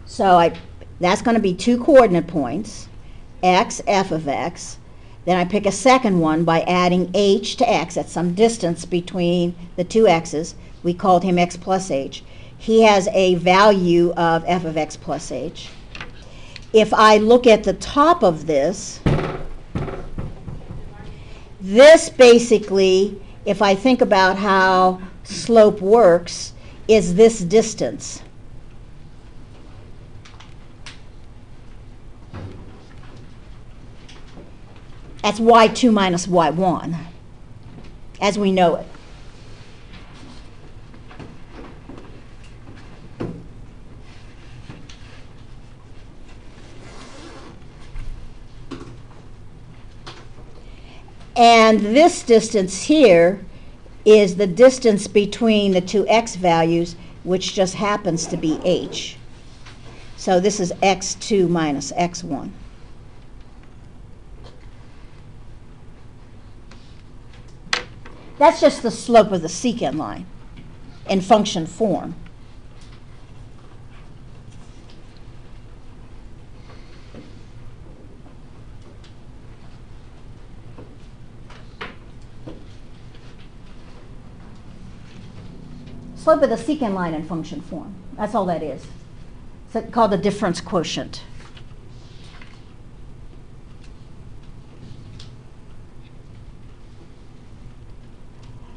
So that's going to be 2 coordinate points, x, f of x. Then I pick a second one by adding h to x at some distance between the two x's. We called him x plus h. He has a value of f of x plus h. If I look at the top of this basically, if I think about how slope works, is this distance. That's y2 minus y1, as we know it. And this distance here is the distance between the two x values, which just happens to be h. So this is x2 minus x1. That's just the slope of the secant line in function form. Slope of the secant line in function form. That's all that is. It's called the difference quotient.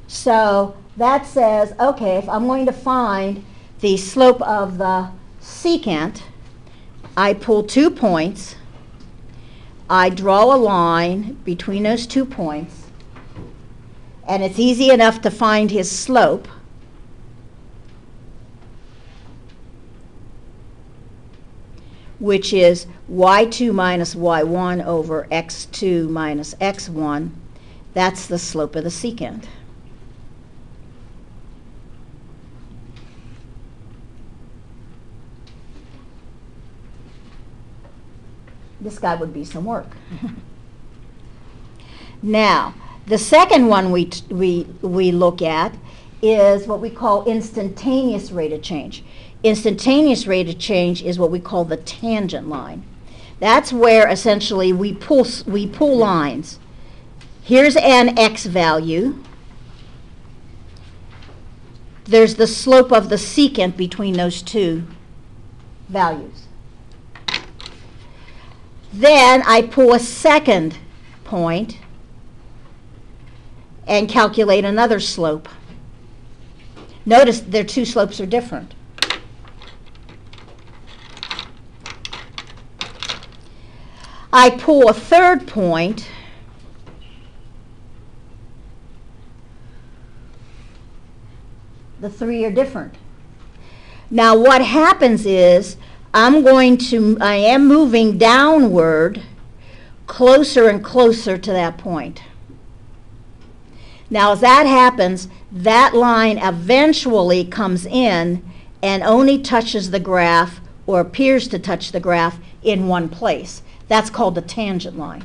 So that says, okay, if I'm going to find the slope of the secant, I pull 2 points, I draw a line between those 2 points, and it's easy enough to find his slope. Which is y2 minus y1 over x2 minus x1. That's the slope of the secant. This guy would be some work. Now, the second one we look at is what we call instantaneous rate of change. Instantaneous rate of change is what we call the tangent line. That's where essentially we pull lines. Here's an x value. There's the slope of the secant between those two values. Then I pull a second point and calculate another slope. Notice their two slopes are different. I pull a third point the three are different. Now what happens is I am moving downward closer and closer to that point. Now as that happens, that line eventually comes in and only touches the graph or appears to touch the graph in one place. That's called the tangent line.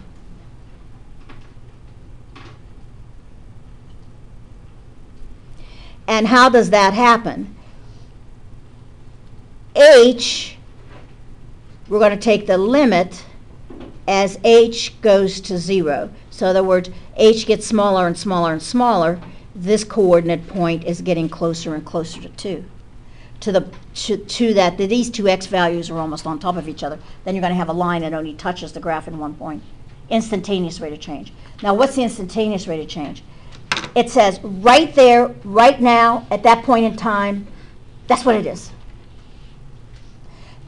And how does that happen? H, we're going to take the limit as h goes to 0. So in other words, h gets smaller and smaller and smaller. This coordinate point is getting closer and closer to 2. These two x values are almost on top of each other. Then you're going to have a line that only touches the graph in one point. Instantaneous rate of change. Now what's the instantaneous rate of change? It says right there, right now, at that point in time, that's what it is.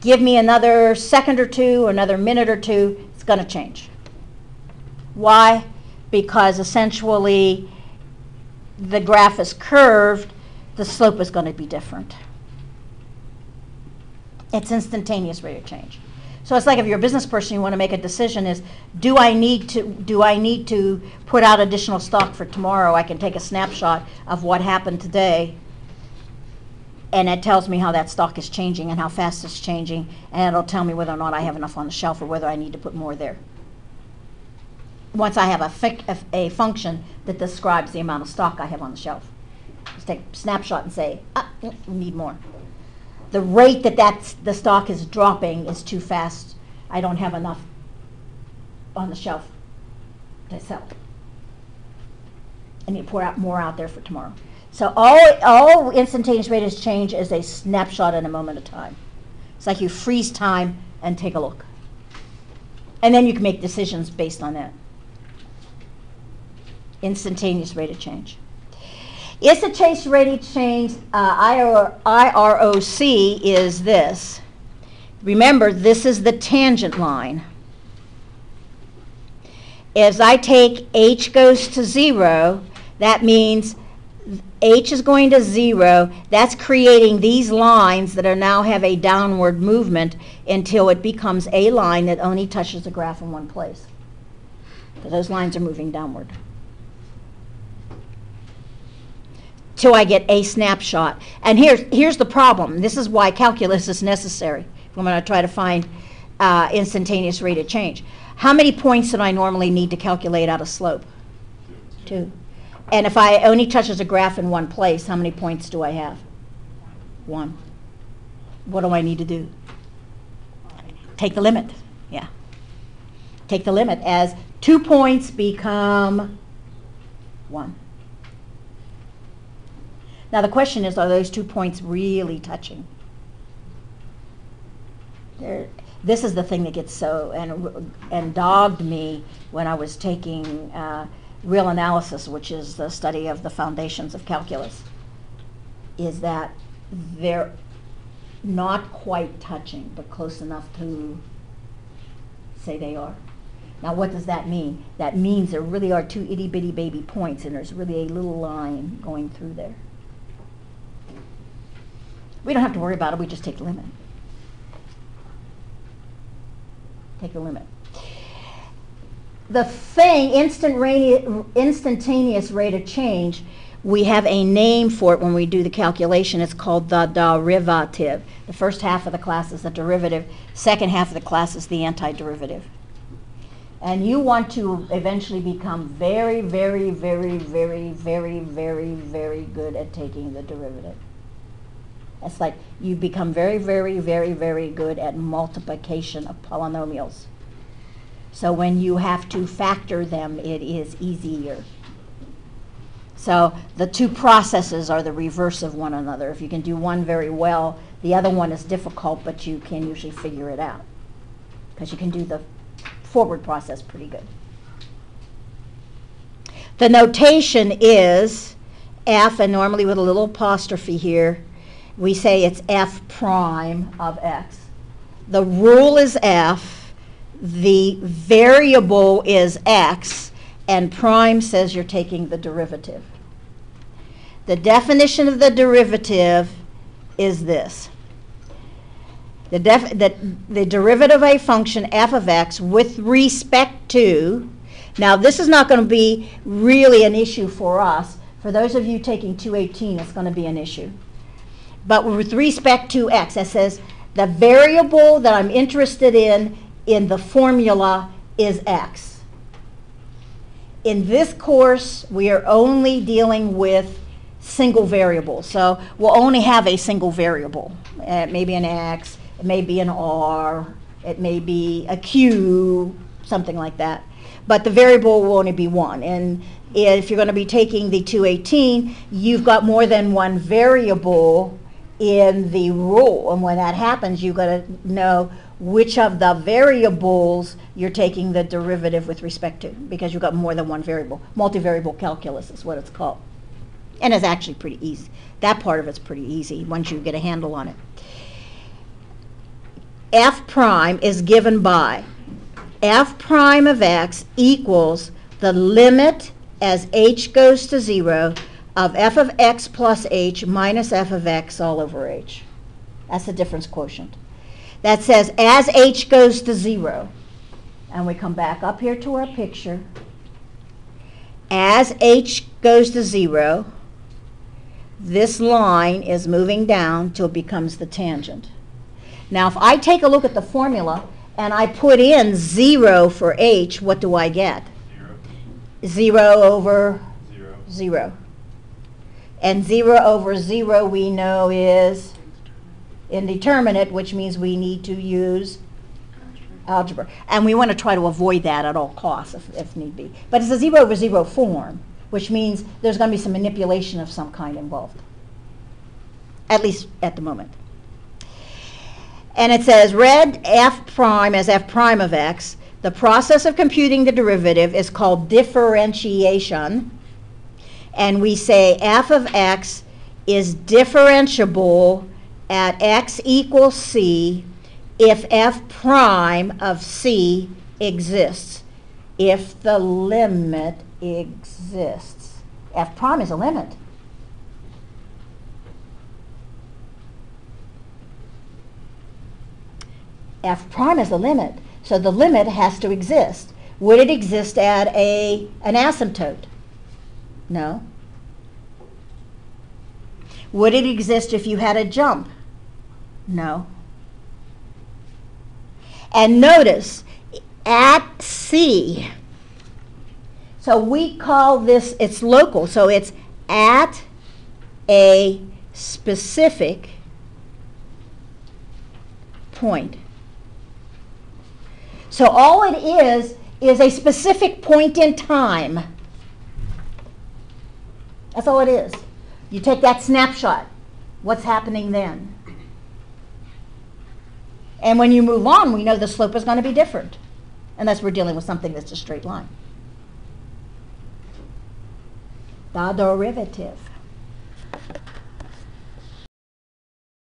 Give me another second or two, another minute or two, it's going to change. Why? Because essentially the graph is curved, the slope is going to be different. It's instantaneous rate of change. So it's like if you're a business person, you want to make a decision is, do I need to put out additional stock for tomorrow? I can take a snapshot of what happened today, and it tells me how that stock is changing and how fast it's changing, and it'll tell me whether or not I have enough on the shelf or whether I need to put more there. Once I have a function that describes the amount of stock I have on the shelf. Just take a snapshot and say, we need more. the rate that the stock is dropping is too fast. I don't have enough on the shelf to sell. I need to pour out more out there for tomorrow. So all instantaneous rate of change is a snapshot in a moment of time. It's like you freeze time and take a look. And then you can make decisions based on that. Instantaneous rate of change. Instantaneous rate of change, IROC, is this. Remember, this is the tangent line. As I take H goes to 0, that means H is going to 0. That's creating these lines that are now have a downward movement until it becomes a line that only touches the graph in one place. So those lines are moving downward. Till I get a snapshot. And here's the problem. This is why calculus is necessary. I'm going to try to find instantaneous rate of change. How many points do I normally need to calculate out a slope? 2. And if I only touches a graph in one place, how many points do I have? 1. What do I need to do? Take the limit. Yeah. Take the limit as 2 points become 1. Now the question is, are those 2 points really touching? This is the thing that gets so and dogged me when I was taking real analysis, which is the study of the foundations of calculus, is that they're not quite touching, but close enough to say they are. Now what does that mean? That means there really are 2 itty bitty baby points, and there's really a little line going through there. We don't have to worry about it, we just take the limit. Take the limit. The thing, instantaneous rate of change, we have a name for it when we do the calculation. It's called the derivative. The first half of the class is the derivative. Second half of the class is the antiderivative. And you want to eventually become very, very, very, very, very, very, very good at taking the derivative. It's like you become very, very, very, very good at multiplication of polynomials. So when you have to factor them, it is easier. So the 2 processes are the reverse of one another. If you can do one very well, the other one is difficult, but you can usually figure it out because you can do the forward process pretty good. The notation is F, and normally with a little apostrophe here, we say it's F prime of X. The rule is F, the variable is X, and prime says you're taking the derivative. The definition of the derivative is this. The derivative of a function f of x with respect to, now this is not going to be really an issue for us. For those of you taking 218, it's going to be an issue. But with respect to x, it says the variable that I'm interested in the formula is x. In this course, we are only dealing with single variables. So we'll only have a single variable. It may be an x, it may be an r, it may be a q, something like that. But the variable will only be one. And if you're going to be taking the 218, you've got more than one variable in the rule. And when that happens, you've got to know which of the variables you're taking the derivative with respect to, because you've got more than one variable. Multivariable calculus is what it's called. And it's actually pretty easy. That part of it's pretty easy once you get a handle on it. F prime is given by f prime of x equals the limit as h goes to 0 of f of x plus h minus f of x all over h. That's the difference quotient. That says as h goes to 0, and we come back up here to our picture, as h goes to 0, this line is moving down till it becomes the tangent. Now if I take a look at the formula and I put in 0 for h, what do I get? 0 over 0. And 0 over 0 we know is indeterminate, which means we need to use algebra. And we want to try to avoid that at all costs if need be. But it's a 0 over 0 form, which means there's going to be some manipulation of some kind involved, at least at the moment. And it says, read f prime as f prime of x. The process of computing the derivative is called differentiation. And we say f of x is differentiable at x equals c if f prime of c exists, if the limit exists. F prime is a limit. F prime is a limit, so the limit has to exist. Would it exist at an asymptote? No. Would it exist if you had a jump? No. And notice, at C, so we call this, it's local, so it's at a specific point. So all it is a specific point in time. That's all it is. You take that snapshot. What's happening then? And when you move on, we know the slope is going to be different, unless we're dealing with something that's a straight line. The derivative.